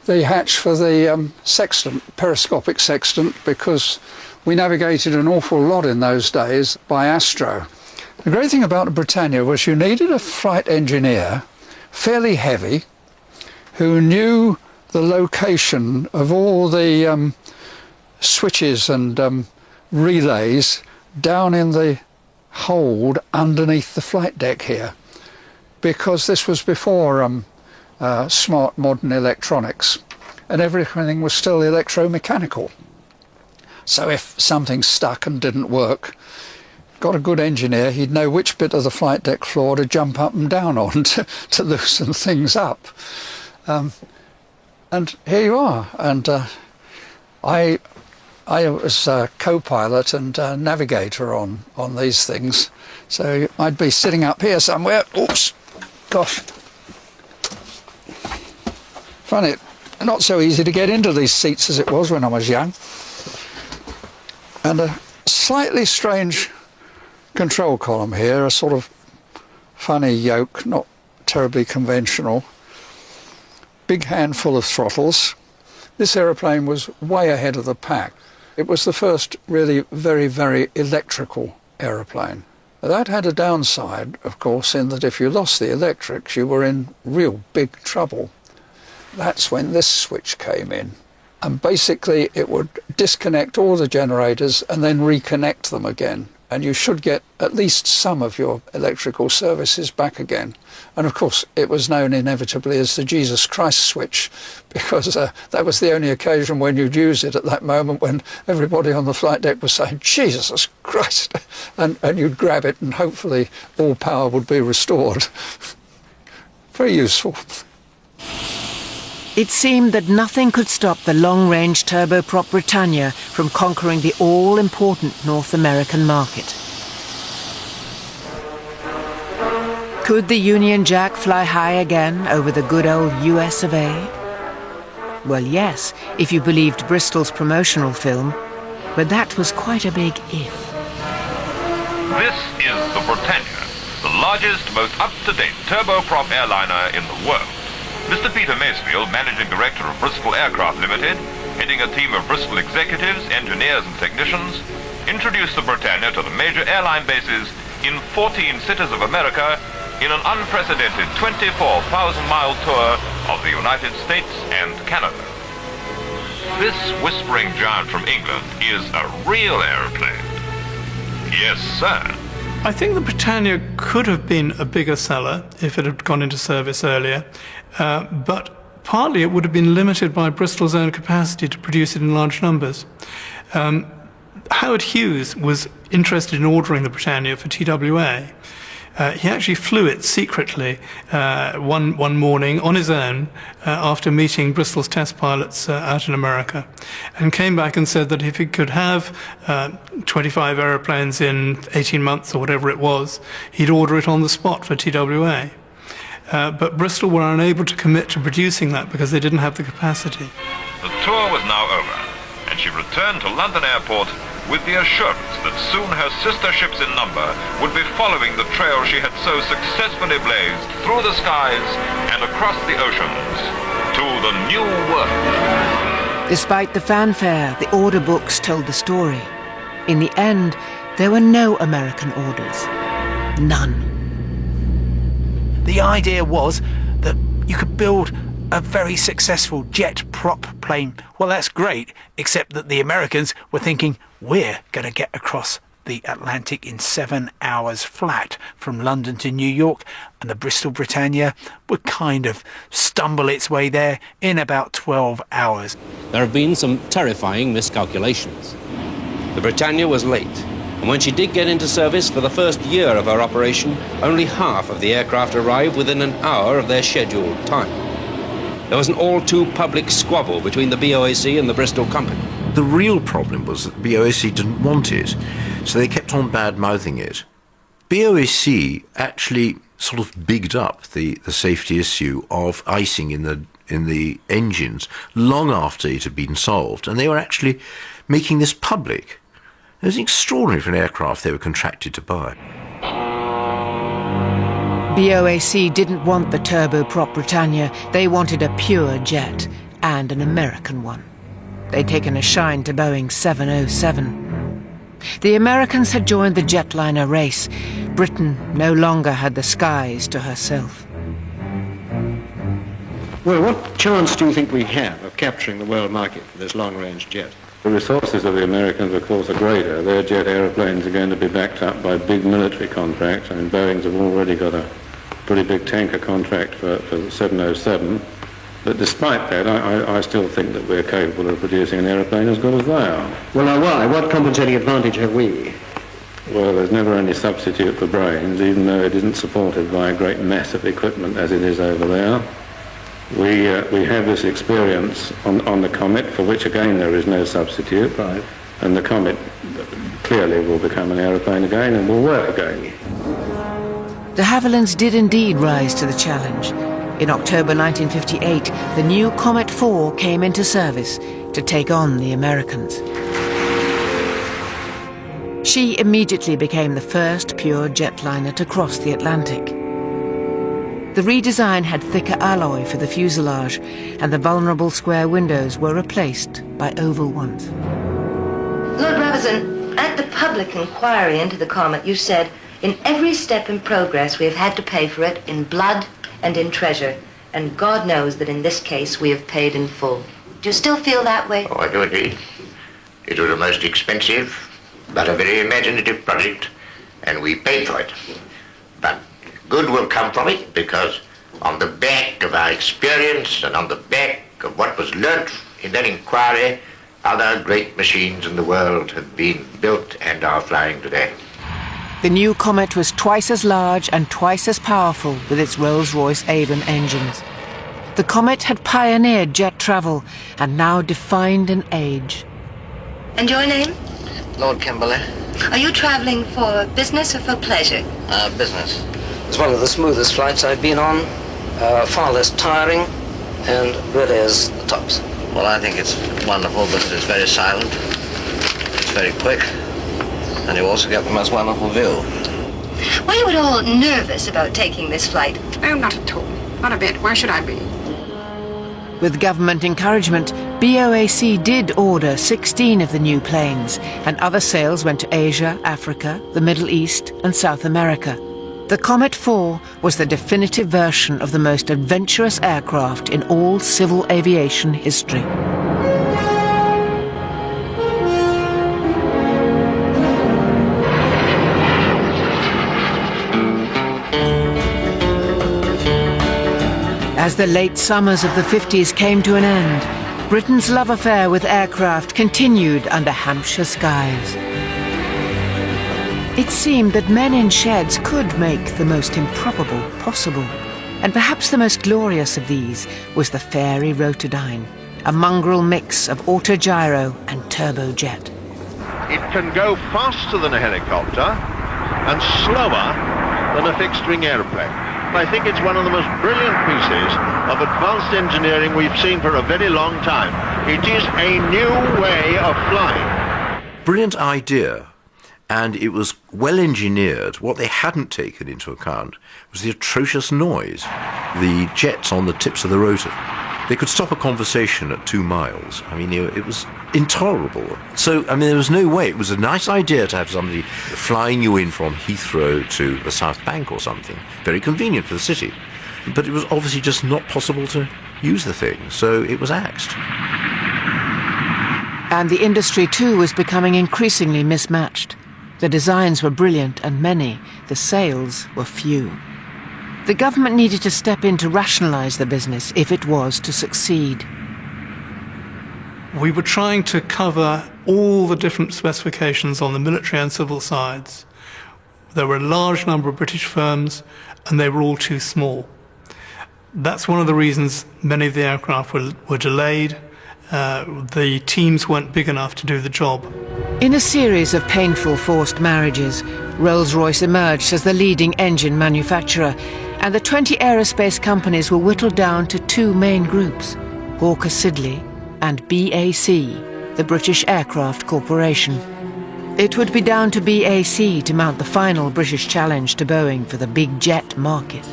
the hatch for the sextant, periscopic sextant, because we navigated an awful lot in those days by Astro. The great thing about the Britannia was you needed a flight engineer, fairly heavy, who knew the location of all the switches and relays down in the hold underneath the flight deck here, because this was before smart modern electronics and everything was still electromechanical. So if something stuck and didn't work, got a good engineer, he'd know which bit of the flight deck floor to jump up and down on to loosen things up. And here you are. And I was a co-pilot and navigator on these things. So I'd be sitting up here somewhere. Oops, gosh. Funny, not so easy to get into these seats as it was when I was young. And a slightly strange control column here, a sort of funny yoke, not terribly conventional. Big handful of throttles. This aeroplane was way ahead of the pack. It was the first really very, very electrical aeroplane. That had a downside, of course, in that if you lost the electrics, you were in real big trouble. That's when this switch came in. And basically it would disconnect all the generators and then reconnect them again. And you should get at least some of your electrical services back again. And of course, it was known inevitably as the Jesus Christ switch, because that was the only occasion when you'd use it at that moment when everybody on the flight deck was saying, Jesus Christ, and you'd grab it and hopefully all power would be restored. Very useful. It seemed that nothing could stop the long-range turboprop Britannia from conquering the all-important North American market. Could the Union Jack fly high again over the good old US of A? Well, yes, if you believed Bristol's promotional film, but that was quite a big if. This is the Britannia, the largest, most up-to-date turboprop airliner in the world. Mr. Peter Masefield, Managing Director of Bristol Aircraft Limited, heading a team of Bristol executives, engineers and technicians, introduced the Britannia to the major airline bases in 14 cities of America in an unprecedented 24,000-mile tour of the United States and Canada. This whispering giant from England is a real aeroplane. Yes, sir. I think the Britannia could have been a bigger seller if it had gone into service earlier, but partly it would have been limited by Bristol's own capacity to produce it in large numbers. Howard Hughes was interested in ordering the Britannia for TWA. He actually flew it secretly one morning on his own after meeting Bristol's test pilots out in America, and came back and said that if he could have 25 aeroplanes in 18 months or whatever it was, he'd order it on the spot for TWA. But Bristol were unable to commit to producing that because they didn't have the capacity. The tour was now over, and she returned to London Airport with the assurance that soon her sister ships in number would be following the trail she had so successfully blazed through the skies and across the oceans to the new world. Despite the fanfare, the order books told the story. In the end, there were no American orders. None. The idea was that you could build a very successful jet prop plane. Well, that's great, except that the Americans were thinking, we're going to get across the Atlantic in 7 hours flat from London to New York, and the Bristol Britannia would kind of stumble its way there in about 12 hours. There have been some terrifying miscalculations. The Britannia was late, and when she did get into service for the first year of her operation, only half of the aircraft arrived within an hour of their scheduled time. There was an all-too-public squabble between the BOAC and the Bristol company. The real problem was that BOAC didn't want it, so they kept on bad-mouthing it. BOAC actually sort of bigged up the safety issue of icing in the engines long after it had been solved, and they were actually making this public. It was extraordinary for an aircraft they were contracted to buy. BOAC didn't want the turboprop Britannia. They wanted a pure jet, and an American one. They'd taken a shine to Boeing 707. The Americans had joined the jetliner race. Britain no longer had the skies to herself. Well, what chance do you think we have of capturing the world market for this long-range jet? The resources of the Americans, of course, are greater. Their jet aeroplanes are going to be backed up by big military contracts. I mean, Boeing's have already got a pretty big tanker contract for 707. But despite that, I still think that we're capable of producing an aeroplane as good as they are. Well, now why? What compensating advantage have we? Well, there's never any substitute for brains, even though it isn't supported by a great mass of equipment as it is over there. We have this experience on the Comet, for which again there is no substitute. Right. And the Comet clearly will become an aeroplane again and will work again. De Havillands did indeed rise to the challenge. In October 1958, the new Comet 4 came into service to take on the Americans. She immediately became the first pure jetliner to cross the Atlantic. The redesign had thicker alloy for the fuselage, and the vulnerable square windows were replaced by oval ones. Lord Brabazon, at the public inquiry into the Comet, you said, in every step in progress we have had to pay for it in blood and in treasure, and God knows that in this case we have paid in full. Do you still feel that way? Oh, I do indeed. It was a most expensive, but a very imaginative project, and we paid for it. But good will come from it, because on the back of our experience and on the back of what was learnt in that inquiry, other great machines in the world have been built and are flying today. The new Comet was twice as large and twice as powerful with its Rolls-Royce Avon engines. The Comet had pioneered jet travel and now defined an age. And your name? Lord Kimberley. Are you travelling for business or for pleasure? Business. It's one of the smoothest flights I've been on, far less tiring, and really is the tops. Well, I think it's wonderful, but it's very silent. It's very quick. And you also get the most wonderful view. Were you at all nervous about taking this flight? Oh, not at all. Not a bit. Why should I be? With government encouragement, BOAC did order 16 of the new planes, and other sales went to Asia, Africa, the Middle East, and South America. The Comet 4 was the definitive version of the most adventurous aircraft in all civil aviation history. As the late summers of the 50s came to an end, Britain's love affair with aircraft continued under Hampshire skies. It seemed that men in sheds could make the most improbable possible, and perhaps the most glorious of these was the Fairey Rotodyne, a mongrel mix of autogyro and turbojet. It can go faster than a helicopter and slower than a fixed-wing aeroplane. I think it's one of the most brilliant pieces of advanced engineering we've seen for a very long time. It is a new way of flying. Brilliant idea, and it was well engineered. What they hadn't taken into account was the atrocious noise, the jets on the tips of the rotor. They could stop a conversation at 2 miles. I mean, it was intolerable. So, I mean, there was no way. It was a nice idea to have somebody flying you in from Heathrow to the South Bank or something. Very convenient for the city. But it was obviously just not possible to use the thing, so it was axed. And the industry, too, was becoming increasingly mismatched. The designs were brilliant and many. The sales were few. The government needed to step in to rationalise the business if it was to succeed. We were trying to cover all the different specifications on the military and civil sides. There were a large number of British firms, and they were all too small. That's one of the reasons many of the aircraft were delayed. The teams weren't big enough to do the job. In a series of painful forced marriages, Rolls-Royce emerged as the leading engine manufacturer, and the 20 aerospace companies were whittled down to 2 main groups, Hawker Siddeley and BAC, the British Aircraft Corporation. It would be down to BAC to mount the final British challenge to Boeing for the big jet market.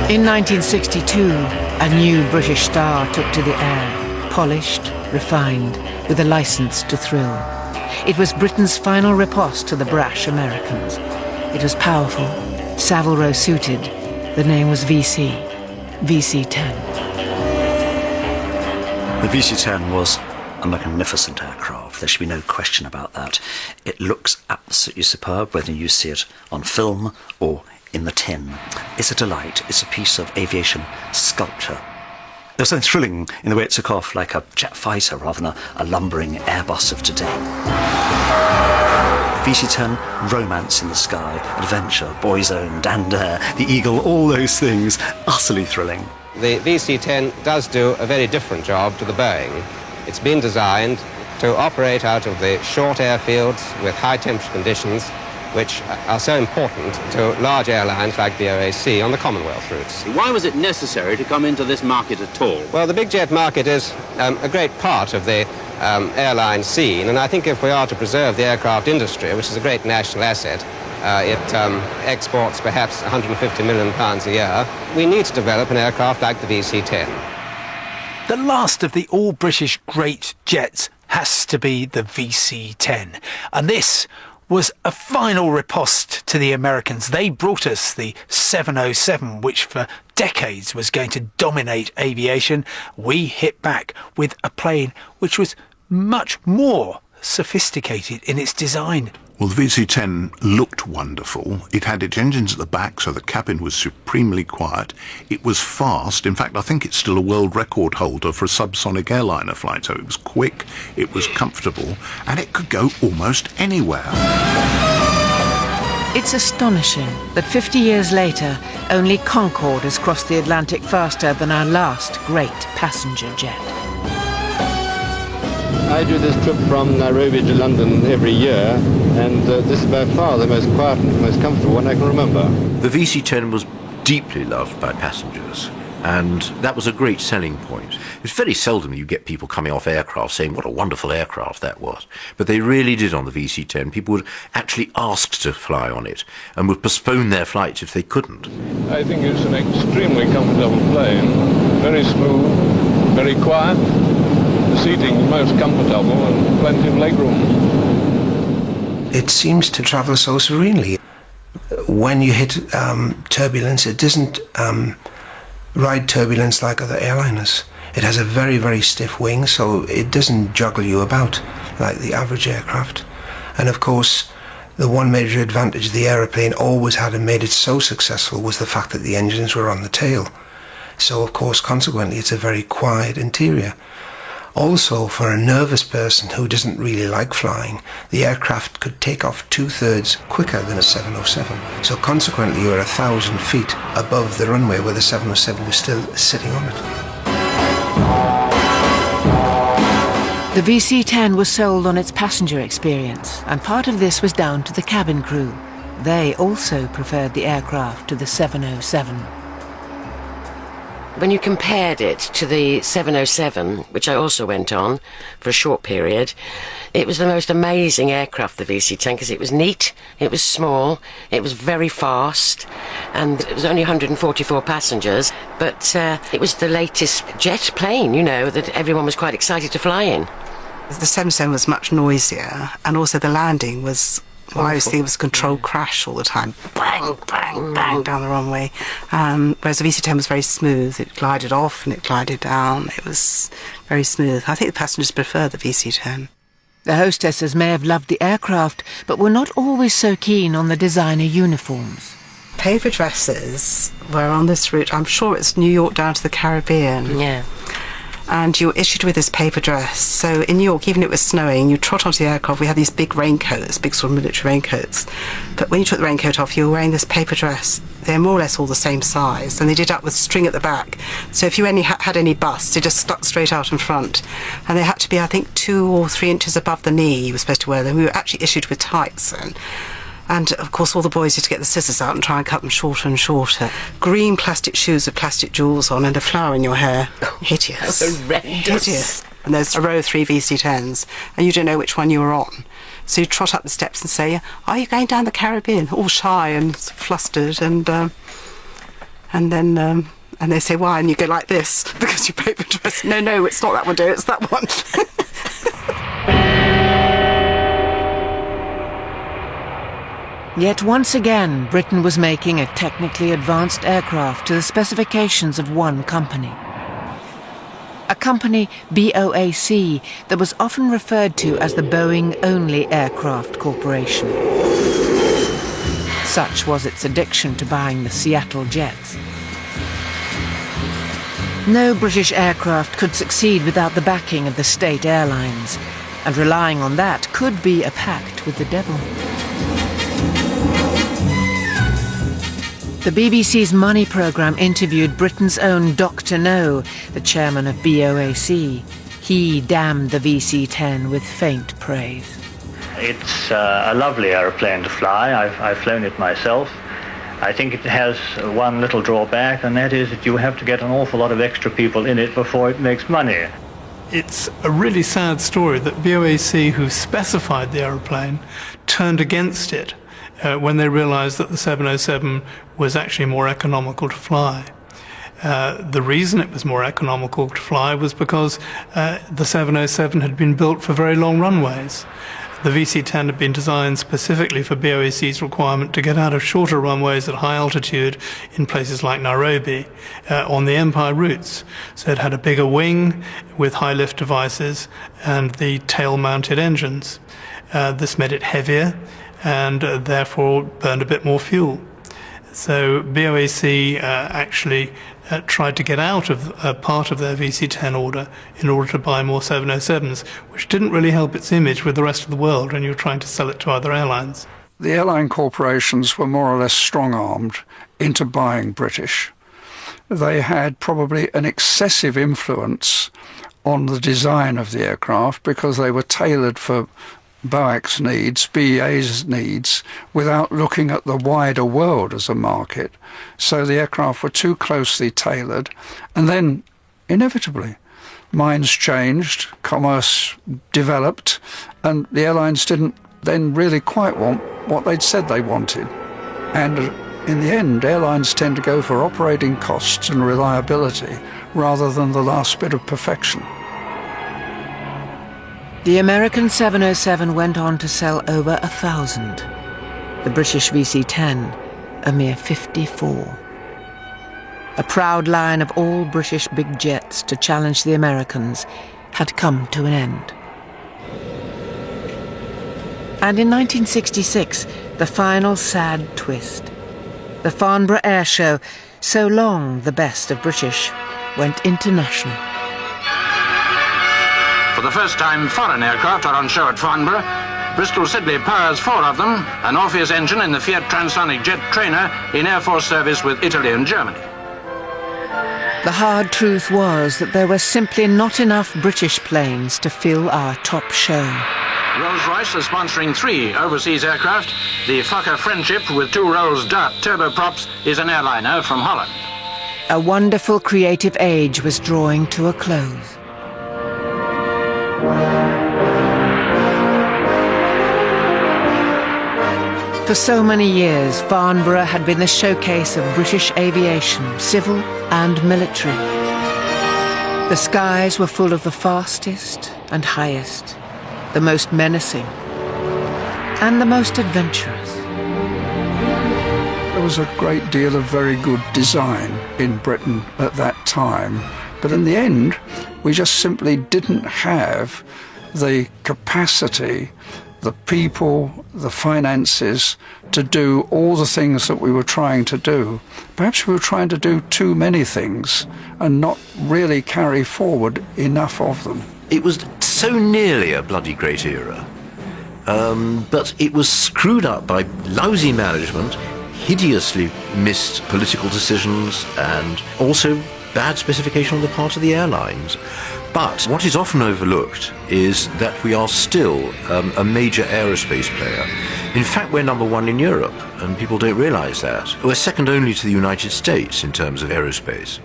In 1962, a new British star took to the air, polished, refined, with a license to thrill. It was Britain's final riposte to the brash Americans. It was powerful, Savile Row suited. The name was VC-10. The VC-10 was a magnificent aircraft. There should be no question about that. It looks absolutely superb, whether you see it on film or in the tin. It's a delight. It's a piece of aviation sculpture. There's something thrilling in the way it took off like a jet fighter rather than a lumbering Airbus of today. VC-10, romance in the sky, adventure, boy's own, Dander, the Eagle, all those things, utterly thrilling. The VC-10 does do a very different job to the Boeing. It's been designed to operate out of the short airfields with high temperature conditions, which are so important to large airlines like BOAC on the Commonwealth routes. Why was it necessary to come into this market at all? Well, the big jet market is a great part of the airline scene, and I think if we are to preserve the aircraft industry, which is a great national asset, it exports perhaps £150 million a year, we need to develop an aircraft like the VC-10. The last of the all-British great jets has to be the VC-10, and this was a final riposte to the Americans. They brought us the 707, which for decades was going to dominate aviation. We hit back with a plane which was much more sophisticated in its design. Well, the VC-10 looked wonderful. It had its engines at the back, so the cabin was supremely quiet. It was fast. In fact, I think it's still a world record holder for a subsonic airliner flight. So it was quick, it was comfortable, and it could go almost anywhere. It's astonishing that 50 years later, only Concorde has crossed the Atlantic faster than our last great passenger jet. I do this trip from Nairobi to London every year, and this is by far the most quiet and most comfortable one I can remember. The VC-10 was deeply loved by passengers, and that was a great selling point. It's very seldom you get people coming off aircraft saying what a wonderful aircraft that was, but they really did on the VC-10. People would actually ask to fly on it and would postpone their flights if they couldn't. I think it's an extremely comfortable plane, very smooth, very quiet. The seating is most comfortable and plenty of legroom. It seems to travel so serenely. When you hit turbulence, it doesn't ride turbulence like other airliners. It has a very, very stiff wing, so it doesn't juggle you about like the average aircraft. And of course, the one major advantage the aeroplane always had and made it so successful was the fact that the engines were on the tail. So of course, consequently, it's a very quiet interior. Also, for a nervous person who doesn't really like flying, the aircraft could take off 2/3 quicker than a 707. So consequently, you're 1,000 feet above the runway where the 707 was still sitting on it. The VC-10 was sold on its passenger experience, and part of this was down to the cabin crew. They also preferred the aircraft to the 707. When you compared it to the 707, which I also went on for a short period, it was the most amazing aircraft, the VC-10, because it was neat, it was small, it was very fast, and it was only 144 passengers, but it was the latest jet plane, you know, that everyone was quite excited to fly in. The 707 was much noisier, and also the landing was... Well, I always think it was controlled crash all the time. Bang, bang, bang down the runway. Whereas the VC-10 was very smooth. It glided off and it glided down. It was very smooth. I think the passengers prefer the VC-10. The hostesses may have loved the aircraft, but were not always so keen on the designer uniforms. Paper dresses were on this route. I'm sure it's New York down to the Caribbean. Yeah. And you were issued with this paper dress. So in New York, even if it was snowing, you trot onto the aircraft, we had these big raincoats, big sort of military raincoats. But when you took the raincoat off, you were wearing this paper dress. They're more or less all the same size, and they did up with string at the back. So if you only had any bust, they just stuck straight out in front. And they had to be, I think, 2 or 3 inches above the knee you were supposed to wear them. We were actually issued with tights. And of course, all the boys used to get the scissors out and try and cut them shorter and shorter. Green plastic shoes with plastic jewels on and a flower in your hair. Hideous. Horrendous. Hideous. And there's a row of 3 VC-10s, and you don't know which one you were on. So you trot up the steps and say, "Are you going down the Caribbean?" All shy and flustered, and then they say, "Why?" And you go like this because your paper dress. No, it's not that one, dear. It's that one. Yet once again, Britain was making a technically advanced aircraft to the specifications of one company. A company, BOAC, that was often referred to as the Boeing-only Aircraft Corporation. Such was its addiction to buying the Seattle jets. No British aircraft could succeed without the backing of the state airlines, and relying on that could be a pact with the devil. The BBC's Money programme interviewed Britain's own Dr. No, the chairman of BOAC. He damned the VC-10 with faint praise. It's a lovely aeroplane to fly. I've flown it myself. I think it has one little drawback, and that is that you have to get an awful lot of extra people in it before it makes money. It's a really sad story that BOAC, who specified the aeroplane, turned against it when they realized that the 707 was actually more economical to fly. The reason it was more economical to fly was because the 707 had been built for very long runways. The VC-10 had been designed specifically for BOAC's requirement to get out of shorter runways at high altitude in places like Nairobi on the Empire routes. So it had a bigger wing with high lift devices and the tail-mounted engines. This made it heavier and therefore burned a bit more fuel. So BOAC actually tried to get out of part of their VC-10 order in order to buy more 707s, which didn't really help its image with the rest of the world when you were trying to sell it to other airlines. The airline corporations were more or less strong-armed into buying British. They had probably an excessive influence on the design of the aircraft because they were tailored for BOAC's needs, BA's needs, without looking at the wider world as a market. So the aircraft were too closely tailored, and then, inevitably, minds changed, commerce developed, and the airlines didn't then really quite want what they'd said they wanted. And in the end, airlines tend to go for operating costs and reliability rather than the last bit of perfection. The American 707 went on to sell over 1,000. The British VC-10, a mere 54. A proud line of all British big jets to challenge the Americans had come to an end. And in 1966, the final sad twist. The Farnborough Air Show, so long the best of British, went international. For the first time, foreign aircraft are on show at Farnborough. Bristol Siddeley powers 4 of them, an Orpheus engine in the Fiat Transonic jet trainer in Air Force service with Italy and Germany. The hard truth was that there were simply not enough British planes to fill our top show. Rolls-Royce is sponsoring 3 overseas aircraft. The Fokker Friendship with 2 Rolls Dart turboprops is an airliner from Holland. A wonderful creative age was drawing to a close. For so many years, Farnborough had been the showcase of British aviation, civil and military. The skies were full of the fastest and highest, the most menacing and the most adventurous. There was a great deal of very good design in Britain at that time, but in the end, we just simply didn't have the capacity, the people, the finances to do all the things that we were trying to do. Perhaps we were trying to do too many things and not really carry forward enough of them. It was so nearly a bloody great era, but it was screwed up by lousy management, hideously missed political decisions, and also bad specification on the part of the airlines. But what is often overlooked is that we are still a major aerospace player. In fact, we're #1 in Europe, and people don't realise that. We're second only to the United States in terms of aerospace.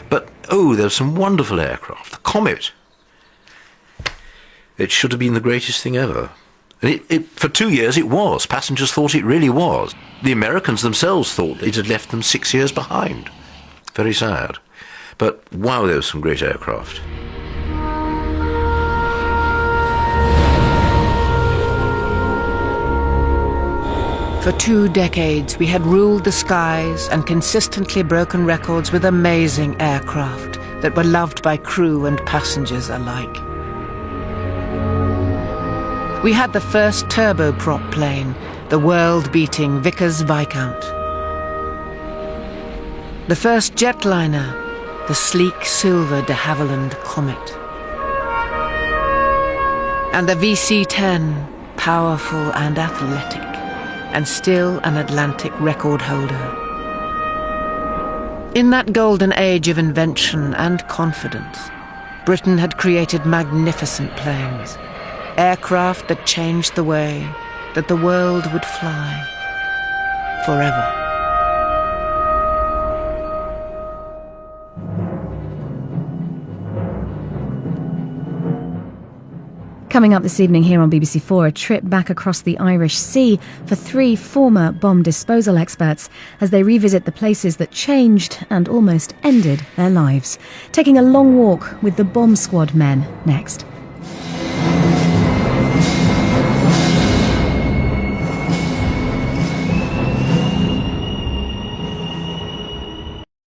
But, there's some wonderful aircraft. The Comet. It should have been the greatest thing ever. And for 2 years it was. Passengers thought it really was. The Americans themselves thought it had left them 6 years behind. Very sad. But, wow, there was some great aircraft. For 2 decades, we had ruled the skies and consistently broken records with amazing aircraft that were loved by crew and passengers alike. We had the first turboprop plane, the world-beating Vickers-Viscount. The first jetliner, the sleek silver de Havilland Comet. And the VC-10, powerful and athletic, and still an Atlantic record holder. In that golden age of invention and confidence, Britain had created magnificent planes, aircraft that changed the way that the world would fly forever. Coming up this evening here on BBC4, a trip back across the Irish Sea for 3 former bomb disposal experts as they revisit the places that changed and almost ended their lives. Taking a long walk with the bomb squad men next.